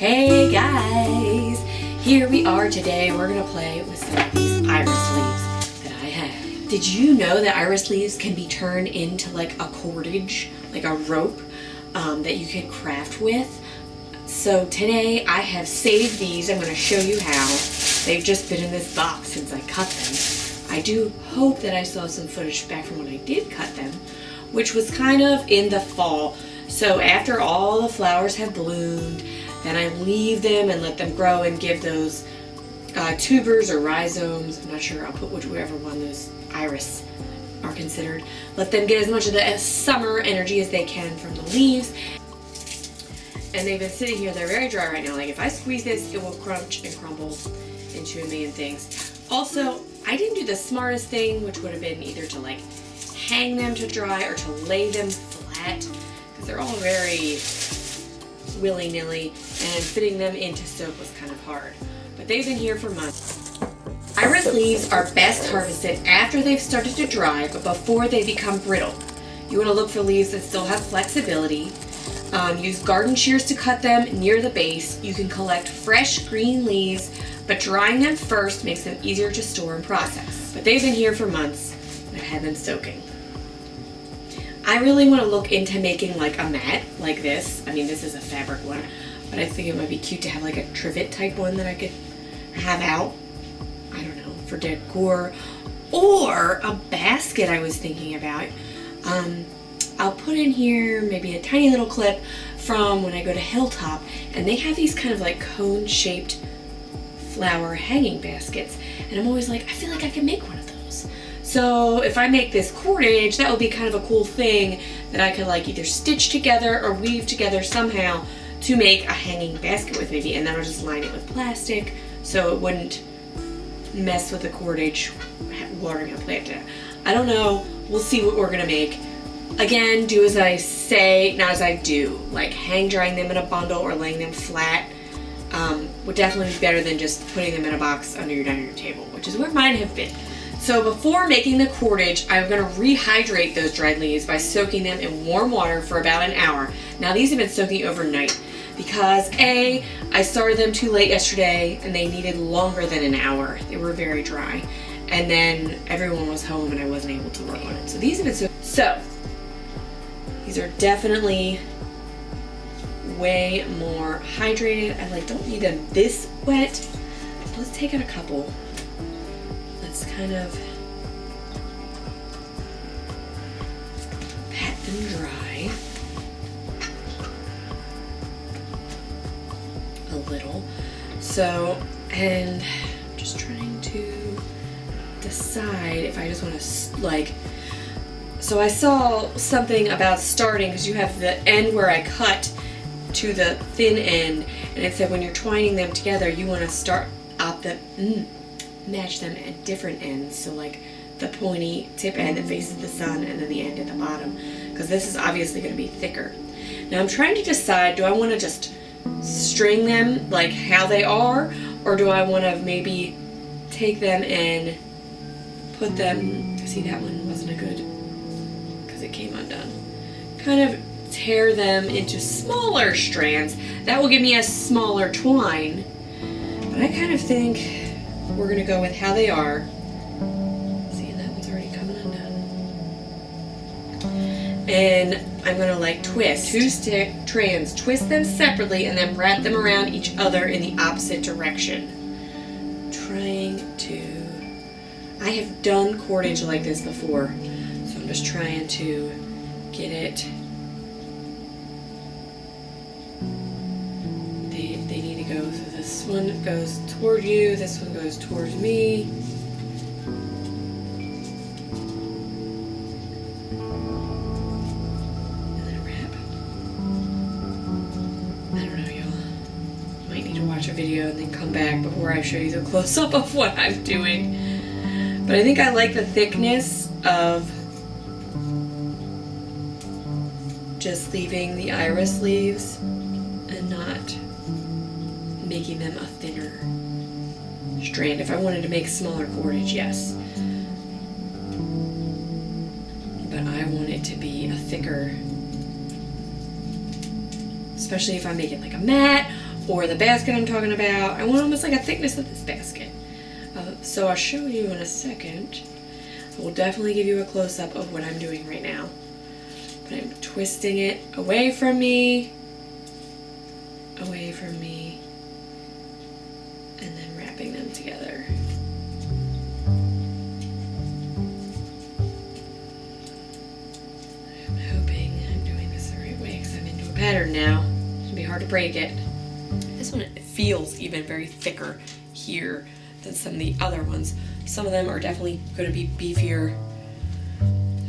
Hey guys, here we are today. We're gonna play with some of these iris leaves that I have. Did you know that iris leaves can be turned into like a cordage, like a rope that you can craft with? So today I have saved these. I'm gonna show you how. They've just been in this box since I cut them. I do hope that I still have some footage back from when I did cut them, which was kind of in the fall. So after all the flowers have bloomed, then I leave them and let them grow and give those tubers or rhizomes, I'm not sure, I'll put whichever one those iris are considered. Let them get as much of the summer energy as they can from the leaves. And they've been sitting here, they're very dry right now. Like if I squeeze this, it will crunch and crumble into a million things. Also, I didn't do the smartest thing, which would have been either to like hang them to dry or to lay them flat, because they're all very willy-nilly, and fitting them into soak was kind of hard. But they've been here for months. Iris leaves are best harvested after they've started to dry, but before they become brittle. You want to look for leaves that still have flexibility. Use garden shears to cut them near the base. You can collect fresh green leaves, but drying them first makes them easier to store and process. But they've been here for months, and I've had them soaking. I really want to look into making like a mat like this. I mean, this is a fabric one, but I think it might be cute to have like a trivet type one that I could have out, I don't know, for decor, or a basket I was thinking about. I'll put in here maybe a tiny little clip from when I go to Hilltop, and they have these kind of like cone shaped flower hanging baskets, and I'm always like, I feel like I can make one of those. So if I make this cordage, that would be kind of a cool thing that I could like either stitch together or weave together somehow to make a hanging basket with maybe, and then I'll just line it with plastic so it wouldn't mess with the cordage watering a plant. I don't know, we'll see what we're gonna make. Again, do as I say, not as I do. Like hang drying them in a bundle or laying them flat would definitely be better than just putting them in a box under your dining room table, which is where mine have been. So before making the cordage, I'm going to rehydrate those dried leaves by soaking them in warm water for about an hour. Now these have been soaking overnight because I started them too late yesterday and they needed longer than an hour. They were very dry. And then everyone was home and I wasn't able to work on it. So these have been soaked. So these are definitely way more hydrated. I like don't need them this wet. So let's take out a couple. Let's kind of pat them dry a little. So, and I'm just trying to decide if I just want to like, so I saw something about starting, because you have the end where I cut to the thin end, and it said when you're twining them together you want to start at the match them at different ends, so like the pointy tip end that faces the sun and then the end at the bottom, because this is obviously going to be thicker. Now I'm trying to decide, do I want to just string them like how they are, or do I want to maybe take them and put them, see that one wasn't a good, because it came undone, kind of tear them into smaller strands. That will give me a smaller twine, but I kind of think we're going to go with how they are. See, that one's already coming undone. And I'm going to like twist two strands, twist them separately, and then wrap them around each other in the opposite direction. Trying to, I have done cordage like this before, so I'm just trying to get it. They need to go, so this one goes toward you, this one goes towards me. And then wrap. I don't know, y'all. Might need to watch a video and then come back before I show you the close-up of what I'm doing. But I think I like the thickness of just leaving the iris leaves and not making them a thinner strand. If I wanted to make smaller cordage, yes. But I want it to be a thicker, especially if I'm making like a mat or the basket I'm talking about. I want almost like a thickness of this basket. So I'll show you in a second. I will definitely give you a close-up of what I'm doing right now. But I'm twisting it away from me, and then wrapping them together. I'm hoping I'm doing this the right way because I'm into a pattern now. It's gonna be hard to break it. This one feels even very thicker here than some of the other ones. Some of them are definitely going to be beefier.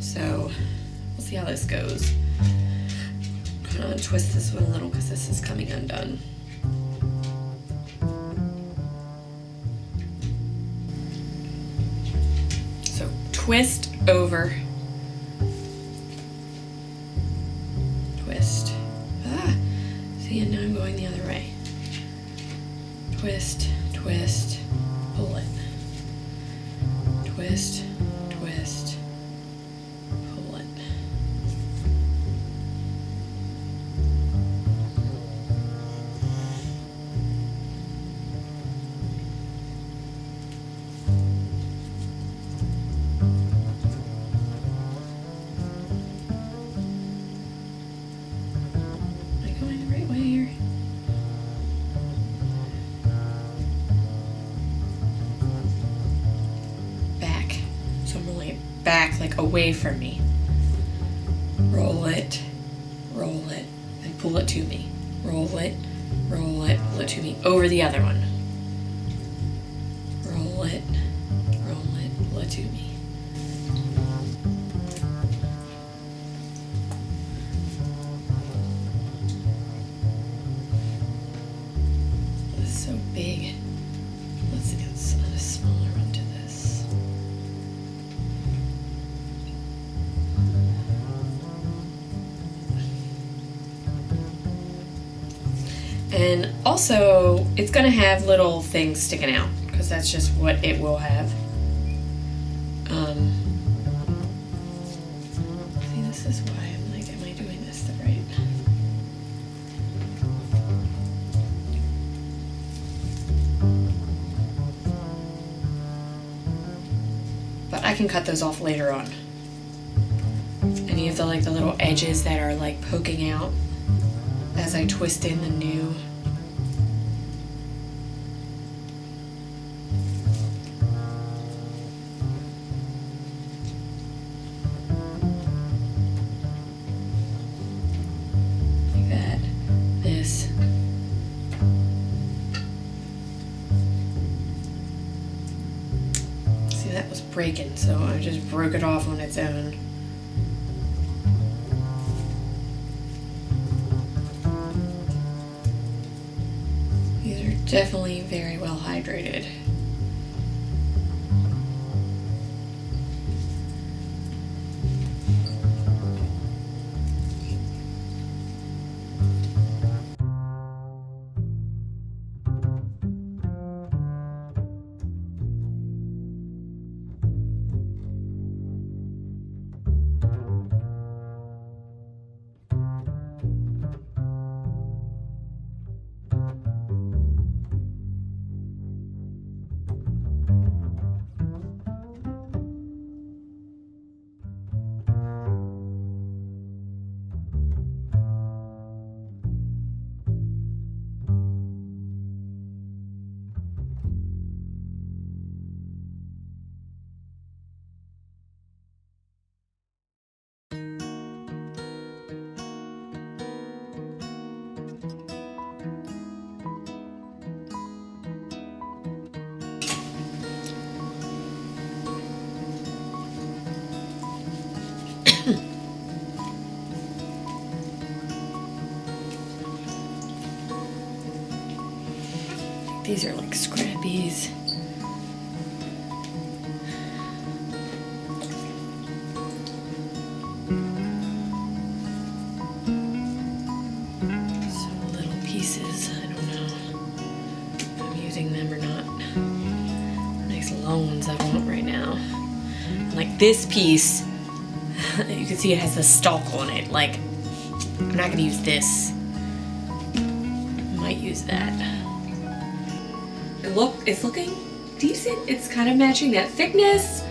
So we'll see how this goes. I'm going to twist this one a little because this is coming undone. So twist over. Twist. See, and now I'm going the other way. Twist, twist, pull it. Twist, twist, pull it. Am I going the right way here? Back, like away from me. Roll it, and pull it to me. Roll it, pull it to me. Over the other one. Roll it, pull it to me. This is so big. Let's get a smaller one to this. And also, it's going to have little things sticking out, because that's just what it will have. See, this is why I'm like, am I doing this the right? But I can cut those off later on. Any of the the little edges that are like poking out as I twist in the new. Like that. This. See, that was breaking, so I just broke it off on its own. Definitely very well hydrated. These are like scrappies. Some little pieces. I don't know if I'm using them or not. Nice long ones I want right now. And like this piece, you can see it has a stalk on it. Like, I'm not gonna use this. I might use use that. And look, it's looking decent. It's kind of matching that thickness.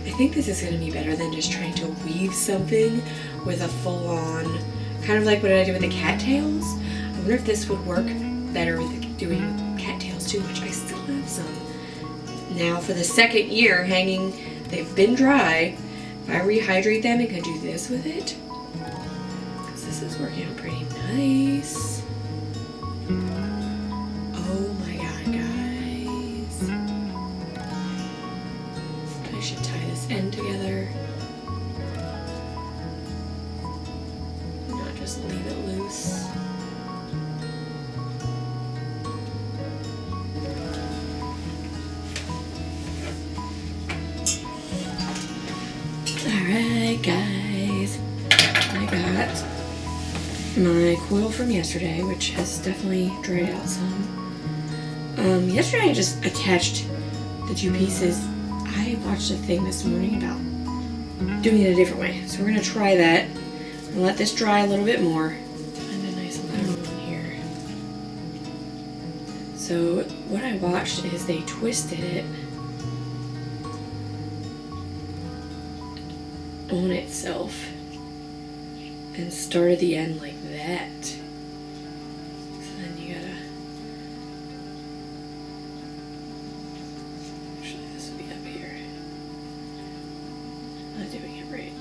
I think this is going to be better than just trying to weave something with a full-on, kind of like what I did with the cattails. I wonder if this would work better with doing cattails too, which I still have some. Now for the second year hanging, they've been dry. If I rehydrate them and could do this with it, because this is working out pretty nice. Oh my god, guys. I should tie this end together. Not just leave it loose. Alright guys, I got my coil from yesterday, which has definitely dried out some. Yesterday I just attached the two pieces. I watched a thing this morning about doing it a different way, so we're going to try that and let this dry a little bit more. Find a nice little one here. So what I watched is they twisted it on itself and started the end like that. So then you gotta, actually this would be up here. Not doing it right.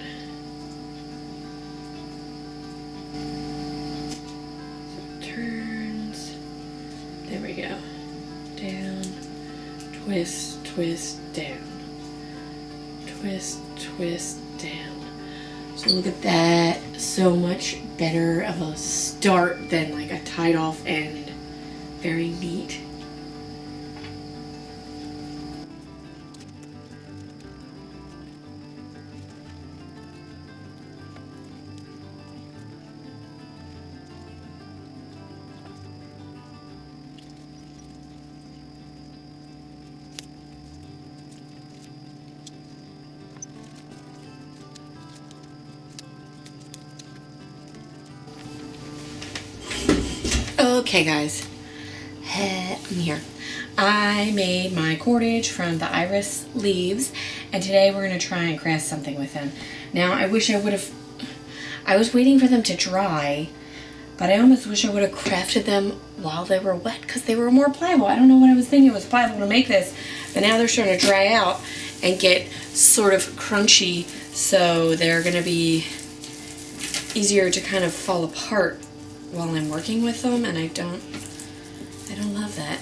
So it turns, there we go, down, twist, twist, down, twist, twist, down. So look at that, so much better of a start than like a tied off end. Very neat. Okay guys, I'm here. I made my cordage from the iris leaves, and today we're going to try and craft something with them. Now I wish I would have, I was waiting for them to dry, but I almost wish I would have crafted them while they were wet because they were more pliable. I don't know what I was thinking, it was pliable to make this, but now they're starting to dry out and get sort of crunchy, so they're going to be easier to kind of fall apart while I'm working with them, and I don't love that.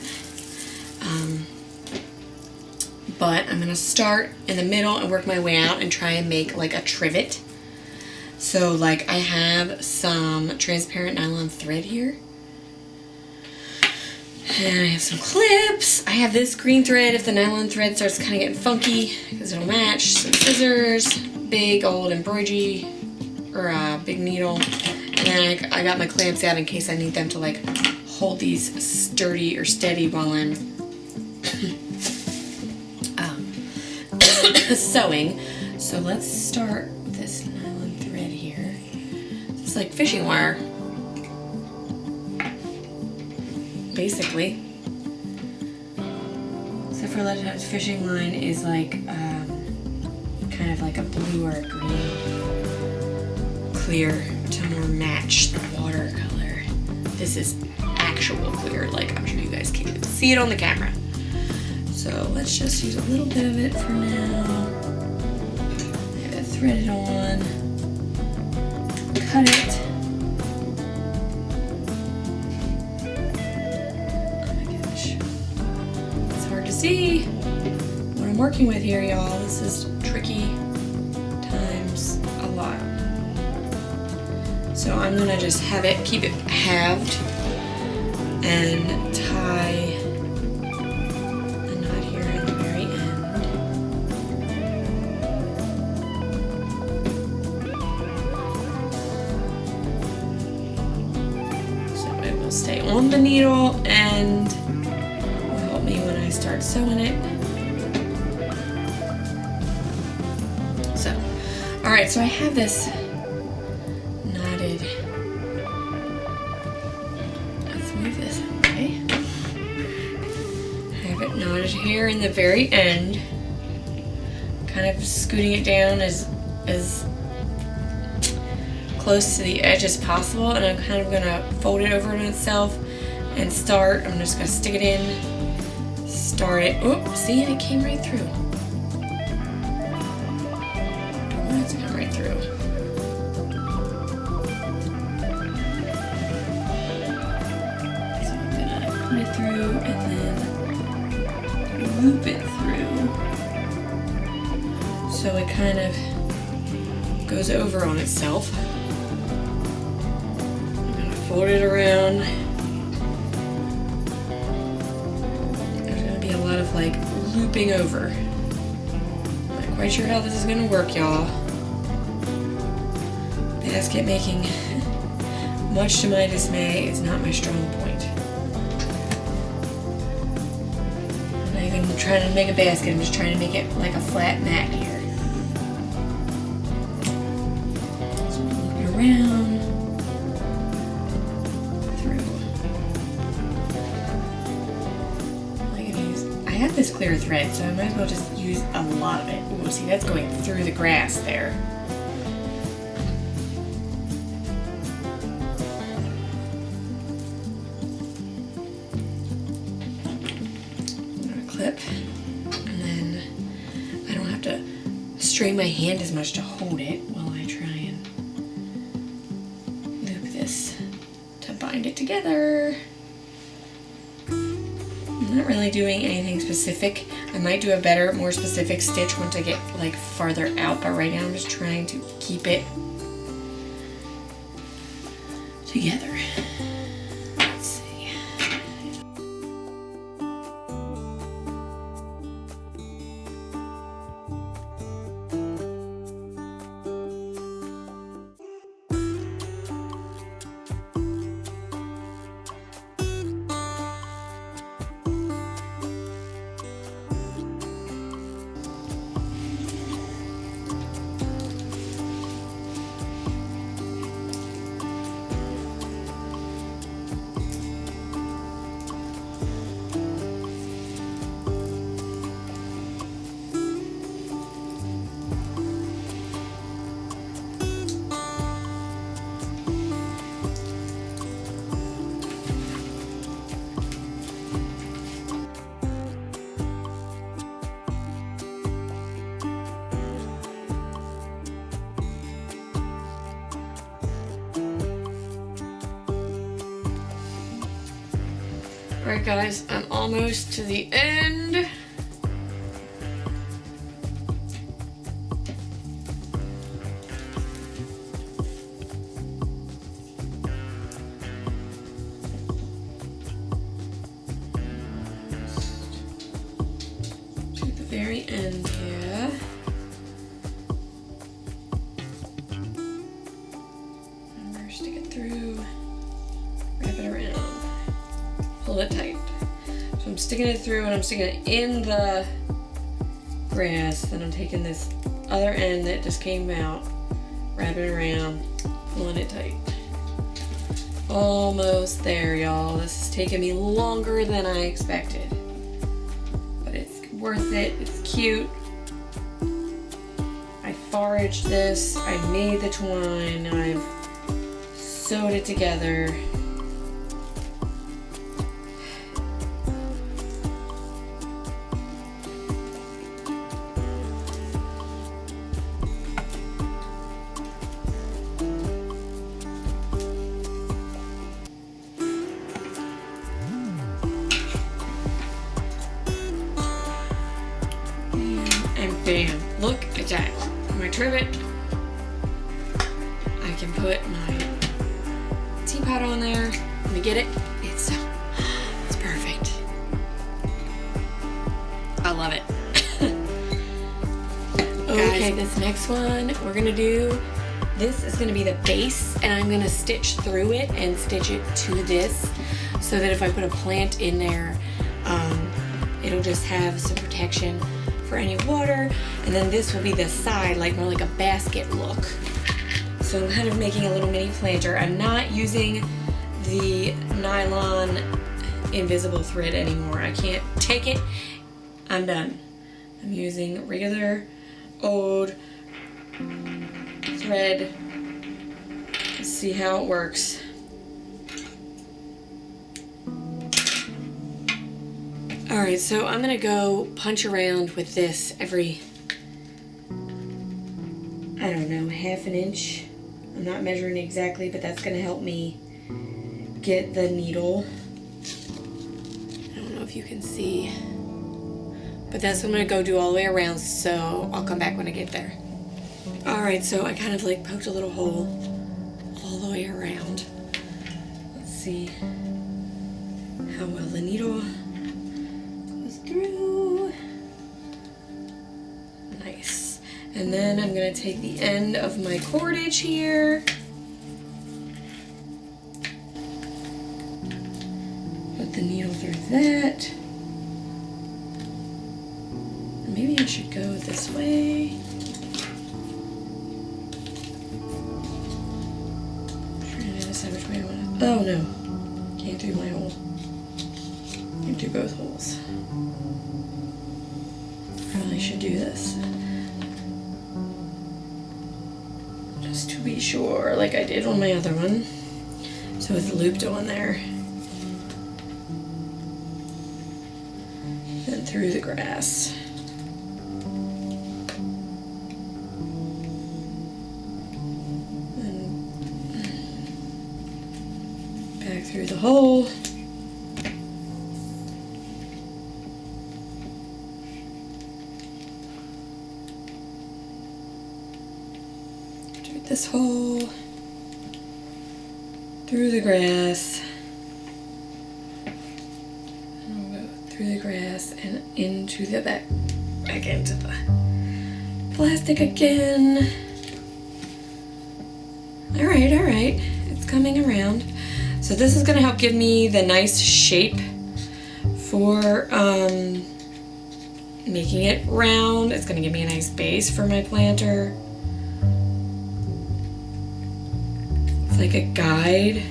But I'm gonna start in the middle and work my way out and try and make like a trivet. So like I have some transparent nylon thread here, and I have some clips. I have this green thread if the nylon thread starts kind of getting funky, because it'll match. Some scissors, big old embroidery or big needle. And then I got my clamps out in case I need them to like hold these sturdy or steady while I'm sewing. So let's start with this nylon thread here. It's like fishing wire, basically. Except for that fishing line is like kind of like a blue or a green. Clear to more match the watercolor. This is actual clear, like I'm sure you guys can't even see it on the camera. So let's just use a little bit of it for now. Have it threaded on. Cut it. Oh my gosh. It's hard to see what I'm working with here, y'all. This is tricky times a lot. So I'm gonna just have it, keep it halved, and tie a knot here at the very end. So it will stay on the needle and will help me when I start sewing it. So, alright, so I have this move this away. I have it knotted here in the very end, kind of scooting it down as close to the edge as possible, and I'm kind of gonna fold it over on itself and start. I'm just gonna stick it in, start it. Oop, see, and it came right through. Don't want it to come right through. So I'm gonna put it through and then loop it through so it kind of goes over on itself. Fold it around. There's gonna be a lot of like looping over. I'm not quite sure how this is gonna work, y'all. Basket making, much to my dismay, is not my strong point. I'm not even trying to make a basket, I'm just trying to make it like a flat mat here. So loop it around. This clear thread, so I might as well just use a lot of it. Ooh, see, that's going through the grass there. I'm gonna clip, and then I don't have to strain my hand as much to hold it while I try and loop this to bind it together. I'm not really doing anything specific. I might do a better, more specific stitch once I get like farther out, but right now I'm just trying to keep it together. Let's see. Alright guys, I'm almost to the end. To the very end here. And we're stick it through, wrap it around. Hold it tight. So I'm sticking it through and I'm sticking it in the grass. Then I'm taking this other end that just came out, wrapping it around, pulling it tight. Almost there, y'all. This is taking me longer than I expected. But it's worth it. It's cute. I foraged this. I made the twine. I've sewed it together. And bam, look at that. My trivet. I can put my teapot on there. Let me get it. It's perfect. I love it. Okay, this next one we're gonna do, this is gonna be the base, and I'm gonna stitch through it and stitch it to this so that if I put a plant in there, it'll just have some protection for any water. And then this will be the side, like more like a basket look. So I'm kind of making a little mini planter. I'm not using the nylon invisible thread anymore. I can't take it. I'm done. I'm using regular old thread. Let's see how it works. Alright, so I'm gonna go punch around with this every, I don't know, half an inch. I'm not measuring exactly, but that's gonna help me get the needle. I don't know if you can see, but that's what I'm gonna go do all the way around, so I'll come back when I get there. Alright, so I kind of like poked a little hole all the way around. Let's see how well the needle goes through. Nice. And then I'm gonna take the end of my cordage here. Put the needle through that. Maybe I should go this way. Trying to decide which way I want to. Oh no, can't do my hole. Can't do both holes. Probably should do this. Just to be sure, like I did on my other one. So it's looped on there. Then through the grass. Back through the hole. Through this hole. Through the grass. And we'll go through the grass and into the back into the plastic again. Alright, alright. It's coming around. So this is going to help give me the nice shape for making it round. It's going to give me a nice base for my planter. It's like a guide.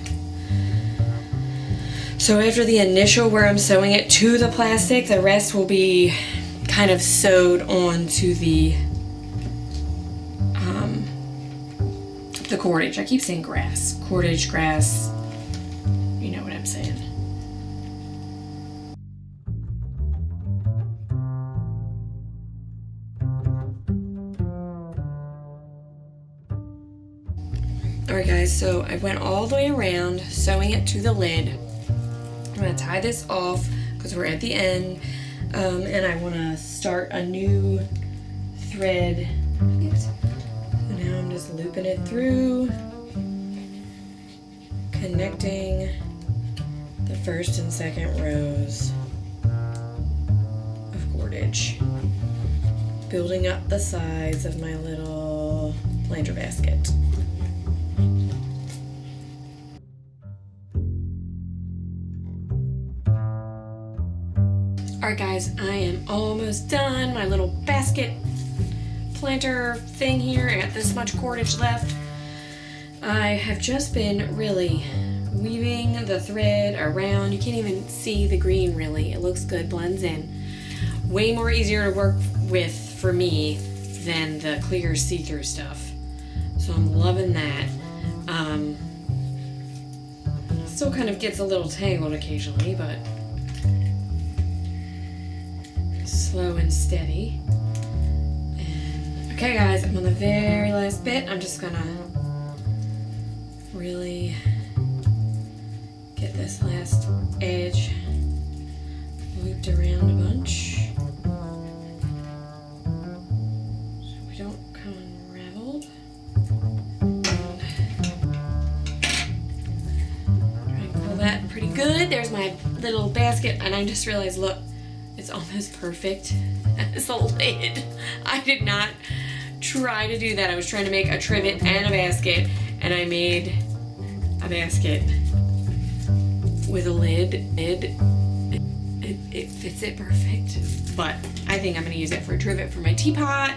So after the initial where I'm sewing it to the plastic, the rest will be kind of sewed onto the cordage. I keep saying grass. Cordage, grass. You know what I'm saying. Alright guys, so I went all the way around, sewing it to the lid. I'm going to tie this off because we're at the end, and I want to start a new thread. So now I'm just looping it through, connecting the first and second rows of cordage, building up the sides of my little planter basket. Alright guys, I am almost done. My little basket planter thing here. I got this much cordage left. I have just been really weaving the thread around. You can't even see the green really. It looks good, blends in. Way more easier to work with for me than the clear see-through stuff. So I'm loving that. Still kind of gets a little tangled occasionally, but slow and steady. And okay guys, I'm on the very last bit. I'm just gonna really get this last edge looped around a bunch so we don't come unraveled. Try and pull that pretty good. There's my little basket, and I just realized, look, it's almost perfect as a lid. I did not try to do that. I was trying to make a trivet and a basket, and I made a basket with a lid. It fits it perfect. But I think I'm going to use it for a trivet for my teapot,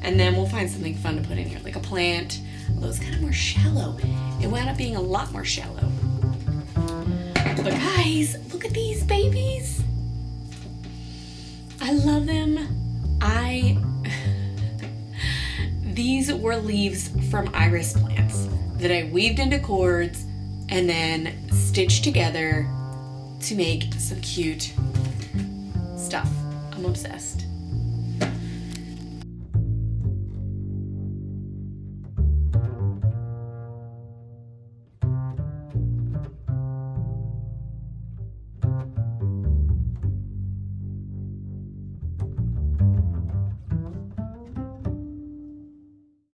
and then we'll find something fun to put in here, like a plant. Although it's kind of more shallow. It wound up being a lot more shallow. But guys, look at these babies. I love them. These were leaves from iris plants that I weaved into cords and then stitched together to make some cute stuff. I'm obsessed.